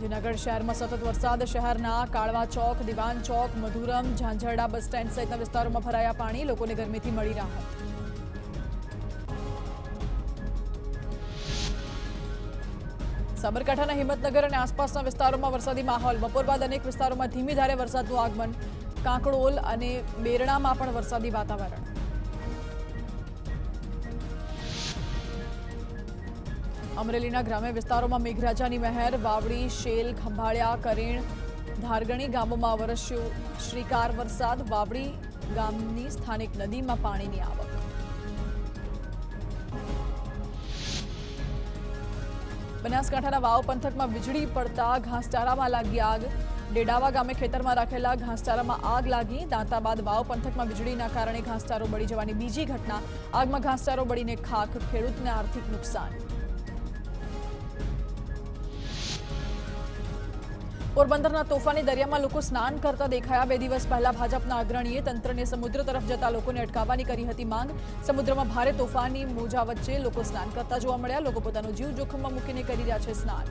જૂનાગઢ શહેરમાં સતત વરસાદ શહેરના કાળવા ચોક, દિવાન ચોક, મધુરમ, ઝાંઝરડા બસ સ્ટેન્ડ સહિતના વિસ્તારોમાં ભરાયા પાણી, લોકોને ગરમીથી મળી રાહત. સાબરકાંઠાના હિંમતનગર અને આસપાસના વિસ્તારોમાં વરસાદી માહોલ. બપોર બાદ અનેક વિસ્તારોમાં ધીમી ધારે વરસાદનું આગમન. કાંકડોલ અને બેરણામાં પણ વરસાદી વાતાવરણ. અમરેલીના ગ્રામ્ય વિસ્તારોમાં મેઘરાજાની મહેર. વાવડી, શેલ, ખંભાળિયા, કરેણ, ધારગણી ગામોમાં વરસ્યો શ્રીકાર વરસાદ. વાવડી ગામની સ્થાનિક નદીમાં પાણીની આવક. બનાસકાંઠાના વાવ પંથકમાં વીજળી પડતા ઘાસચારામાં લાગી આગ. ડેડાવા ગામે ખેતરમાં રાખેલા ઘાસચારામાં આગ લાગી. દાંતાબાદ વાવ પંથકમાં વીજળીના કારણે ઘાસચારો બળી જવાની બીજી ઘટના. આગમાં ઘાસચારો બળીને ખાખ. ખેડૂતને આર્થિક નુકસાન. પોરબંદરના તોફાની દરિયામાં લોકો સ્નાન કરતા દેખાયા. 2 દિવસ પહેલા ભાજપના અગ્રણીએ તંત્રને સમુદ્ર તરફ જતા લોકોને અટકાવવાની કરી હતી માંગ. સમુદ્રમાં ભારે તોફાની મોજા વચ્ચે લોકો સ્નાન કરતા જોવા મળ્યા. લોકો પોતાનો જીવ જોખમમાં મૂકીને કરી રહ્યા છે સ્નાન.